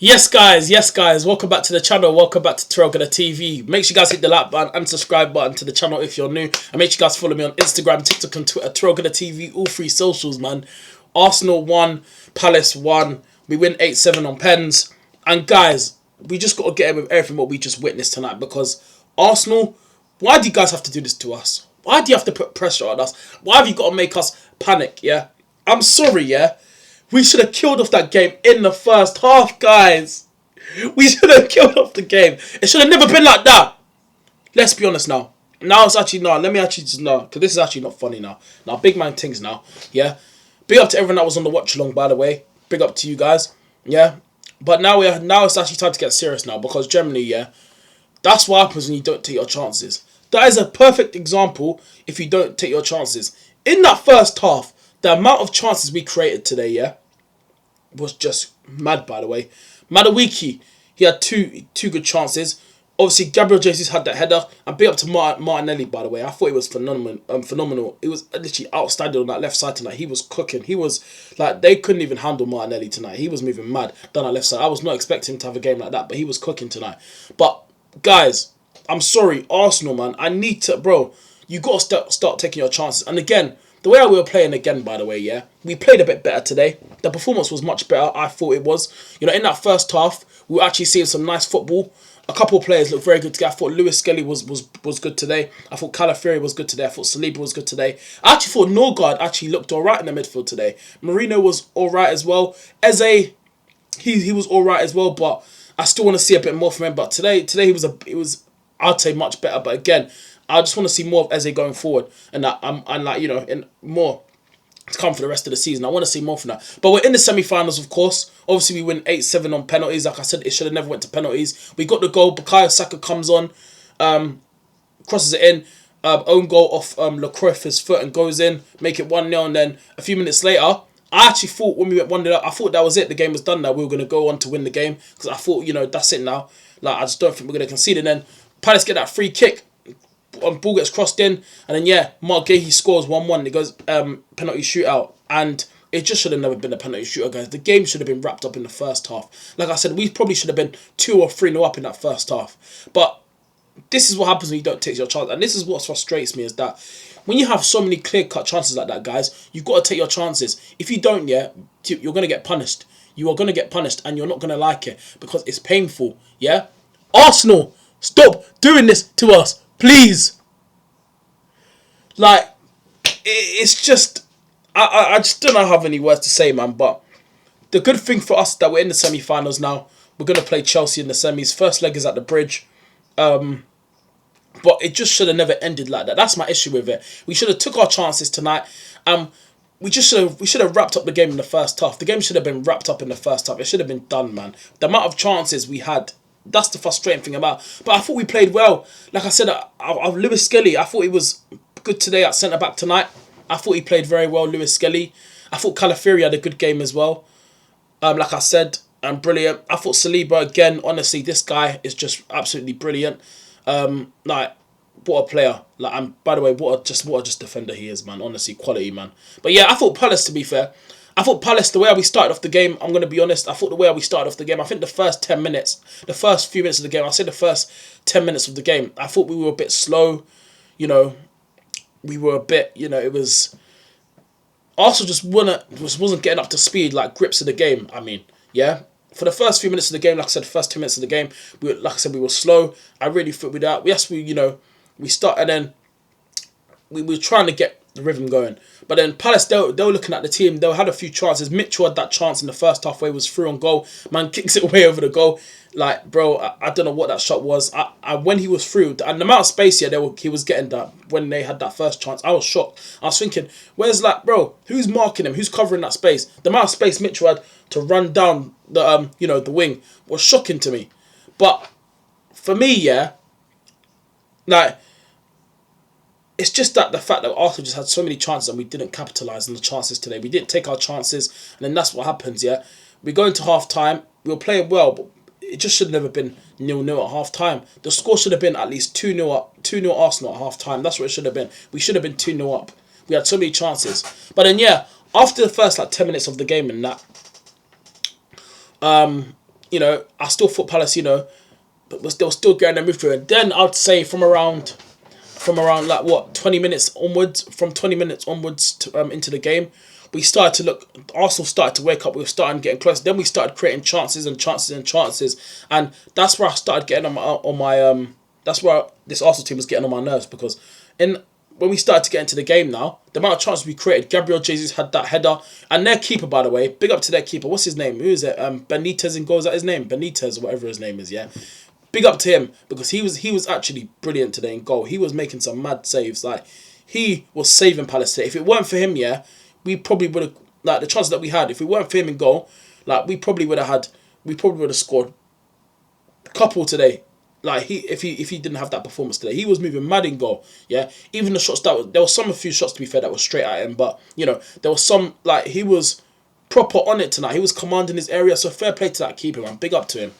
Yes guys, welcome back to the channel, welcome back to TyrellgunnerTV. Make sure you guys hit the like button and subscribe button to the channel if you're new. And make sure you guys follow me on Instagram, TikTok and Twitter, TyrellgunnerTV, all three socials, man. Arsenal won, Palace won, we win 8-7 on pens. And guys, we just got to get in with everything what we just witnessed tonight, because Arsenal, why do you guys have to do this to us? Why do you have to put pressure on us? Why have you got to make us panic, yeah? I'm sorry, yeah? We should have killed off that game in the first half, guys. We should have killed off the game. It should have never been like that. Let's be honest now. Now it's actually, no, let me actually just, no, because this is actually not funny now. Now, big man things now, yeah? Big up to everyone that was on the watch along, by the way. Big up to you guys, yeah? But now it's actually time to get serious now, because generally, yeah, that's what happens when you don't take your chances. That is a perfect example if you don't take your chances. In that first half, the amount of chances we created today, yeah, was just mad, by the way. Madawiki, he had two good chances. Obviously, Gabriel Jesus had that header. And big up to Martinelli, by the way. I thought he was phenomenal. He was literally outstanding on that left side tonight. He was cooking. He was, like, they couldn't even handle Martinelli tonight. He was moving mad down that left side. I was not expecting him to have a game like that, but he was cooking tonight. But, guys, I'm sorry, Arsenal, man. I need to, bro, you got to start taking your chances. And again, the way we were playing again, by the way, yeah, we played a bit better today. The performance was much better, I thought it was. You know, in that first half, we were actually seeing some nice football. A couple of players looked very good today. I thought Lewis Skelly was good today. I thought Calafiori was good today. I thought Saliba was good today. I actually thought Norgard actually looked alright in the midfield today. Marino was alright as well. Eze, he was alright as well, but I still want to see a bit more from him. But today he was I'd say much better. But again, I just want to see more of Eze going forward, and that and like, you know, and more to come for the rest of the season. I want to see more from that. But we're in the semi-finals, of course. Obviously, we win 8-7 on penalties. Like I said, it should have never went to penalties. We got the goal. Bukayo Saka comes on, crosses it in, own goal off Lacroix's foot and goes in, make it 1-0. And then a few minutes later, I actually thought when we went 1-0 up, I thought that was it. The game was done now. We were going to go on to win the game, because I thought, you know, that's it now. Like, I just don't think we're going to concede. And then Palace get that free kick. Ball gets crossed in, and then yeah, Mark Gahey scores 1-1. It goes penalty shootout, and it just should have never been a penalty shootout, guys. The game should have been wrapped up in the first half. Like I said, we probably should have been 2 or 3-0 up in that first half. But this is what happens when you don't take your chance, and this is what frustrates me, is that when you have so many clear-cut chances like that, guys, you've got to take your chances. If you don't, yeah, you're going to get punished. You are going to get punished, and you're not going to like it, because it's painful, yeah? Arsenal, stop doing this to us. Please. Like, it's just, I just don't know how many words to say, man. But the good thing for us is that we're in the semi-finals now. We're going to play Chelsea in the semis. First leg is at the Bridge. But it just should have never ended like that. That's my issue with it. We should have took our chances tonight. We should have wrapped up the game in the first half. The game should have been wrapped up in the first half. It should have been done, man. The amount of chances we had, that's the frustrating thing about. But I thought we played well. Like I said, Lewis Skelly, I thought he was good today at centre-back tonight. I thought he played very well, Lewis Skelly. I thought Calafiori had a good game as well. Like I said, brilliant. I thought Saliba, again, honestly, this guy is just absolutely brilliant. Like, what a player. Like, and by the way, what a defender he is, man. Honestly, quality, man. But yeah, I thought Palace, to be fair, I thought Palace, the way we started off the game, I'm going to be honest, I thought the way we started off the game, I think the first few minutes of the game, I say the first 10 minutes of the game, I thought we were a bit slow, you know, we were a bit, you know, it was, Arsenal just wasn't getting up to speed, like grips of the game, I mean, yeah. For the first few minutes of the game, like I said, the first 2 minutes of the game, we were slow. I really thought with that, we start, and then we were trying to get the rhythm going. But then Palace, they were looking at the team. They had a few chances. Mitchell had that chance in the first half where he was through on goal. Man kicks it way over the goal. Like, bro, I don't know what that shot was. When he was through, and the amount of space he was getting that when they had that first chance, I was shocked. I was thinking, where's that, bro? Who's marking him? Who's covering that space? The amount of space Mitchell had to run down the the wing was shocking to me. But for me, yeah, like, it's just that the fact that Arsenal just had so many chances and we didn't capitalise on the chances today. We didn't take our chances, and then that's what happens, yeah? We go into half-time, we were playing well, but it just should have never been 0-0 at half-time. The score should have been at least 2-0 up, 2-0 Arsenal at half-time. That's what it should have been. We should have been 2-0 up. We had so many chances. But then, yeah, after the first, 10 minutes of the game and that, you know, I still thought Palace, you know, but they were still getting their move through. And then I'd say from around like what 20 minutes onwards, from 20 minutes onwards to, into the game, we started to look. Arsenal started to wake up. We were starting getting close. Then we started creating chances and chances and chances, and that's where I started getting on my. That's where this Arsenal team was getting on my nerves, because in when we started to get into the game now, the amount of chances we created. Gabriel Jesus had that header, and their keeper, by the way, big up to their keeper. What's his name? Who is it? Benitez in goal. Is that his name? Benitez or whatever his name is. Yeah. Big up to him, because he was actually brilliant today in goal. He was making some mad saves. Like, he was saving Palace today. If it weren't for him, yeah, we probably would have, like, the chances that we had. If it weren't for him in goal, like, we probably would have scored a couple today. Like, if he didn't have that performance today, he was moving mad in goal. Yeah, even the shots there was a few shots, to be fair, that were straight at him, but you know, there was some, like, he was proper on it tonight. He was commanding his area. So fair play to that keeper, man. Big up to him.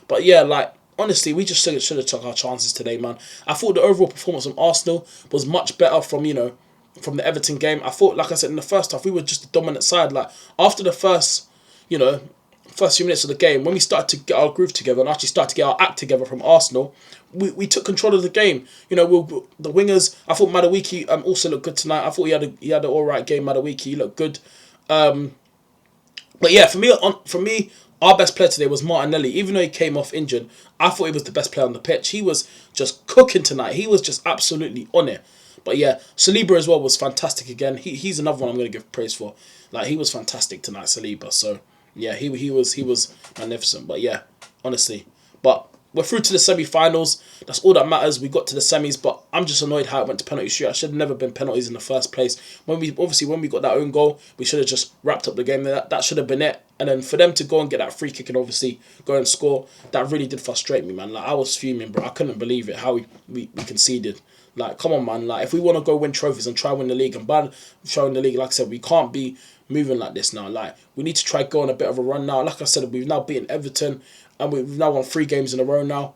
But yeah, like, honestly, we just should have took our chances today, man. I thought the overall performance from Arsenal was much better from, you know, from the Everton game. I thought, like I said, in the first half, we were just the dominant side. Like, after the first, you know, first few minutes of the game, when we started to get our groove together and actually started to get our act together from Arsenal, we took control of the game. You know, the wingers, I thought Madueke also looked good tonight. I thought he had an alright game, Madueke. He looked good. But yeah, for me, our best player today was Martinelli. Even though he came off injured, I thought he was the best player on the pitch. He was just cooking tonight. He was just absolutely on it. But yeah, Saliba as well was fantastic again. He's another one I'm going to give praise for. Like, he was fantastic tonight, Saliba. So yeah, he was magnificent. But yeah, honestly, but we're through to the semi-finals. That's all that matters. We got to the semis, but I'm just annoyed how it went to penalty shoot. I should have never been penalties in the first place. When we got that own goal, we should have just wrapped up the game. That should have been it. And then for them to go and get that free kick and obviously go and score, that really did frustrate me, man. Like, I was fuming, bro. I couldn't believe it how we conceded. Like, come on, man. Like, if we want to go win trophies and try win the league, and by showing the league, like I said, we can't be moving like this now. Like, we need to try go on a bit of a run now. Like I said, we've now beaten Everton, and we've now won 3 games in a row now.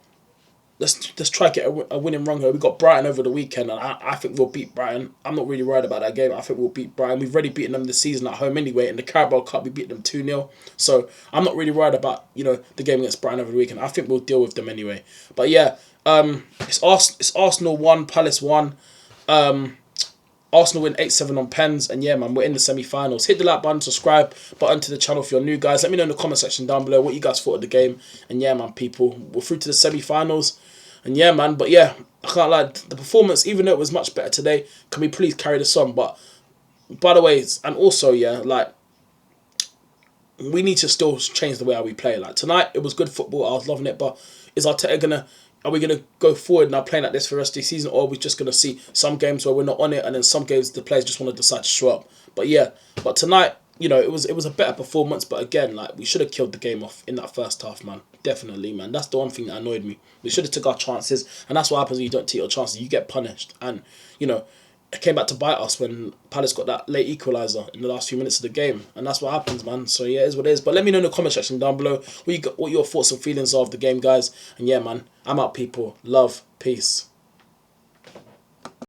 Let's try get a winning run here. We got Brighton over the weekend, and I think we'll beat Brighton. I'm not really worried about that game. I think we'll beat Brighton. We've already beaten them this season at home anyway. In the Carabao Cup, we beat them 2-0. So I'm not really worried about, you know, the game against Brighton over the weekend. I think we'll deal with them anyway. But yeah, it's Arsenal 1, Palace 1. Arsenal win 8-7 on pens, and yeah, man, we're in the semi-finals. Hit the like button, subscribe button to the channel if you're new, guys. Let me know in the comment section down below what you guys thought of the game. And yeah, man, people, we're through to the semi-finals. And yeah, man, but yeah, I can't lie, the performance, even though it was much better today, can we please carry this on? But by the way, and also, yeah, like, we need to still change the way how we play. Like, tonight, it was good football. I was loving it, but is Arteta are we gonna go forward now playing like this for the rest of the season, or are we just gonna see some games where we're not on it, and then some games the players just want to decide to show up? But yeah, but tonight, you know, it was a better performance, but again, like, we should have killed the game off in that first half, man. Definitely, man. That's the one thing that annoyed me. We should have took our chances, and that's what happens when you don't take your chances. You get punished, and you know, it came back to bite us when Palace got that late equaliser in the last few minutes of the game, and that's what happens, man. So yeah, it is what it is. But let me know in the comment section down below what your thoughts and feelings are of the game, guys. And yeah, man, I'm out, people. Love, peace.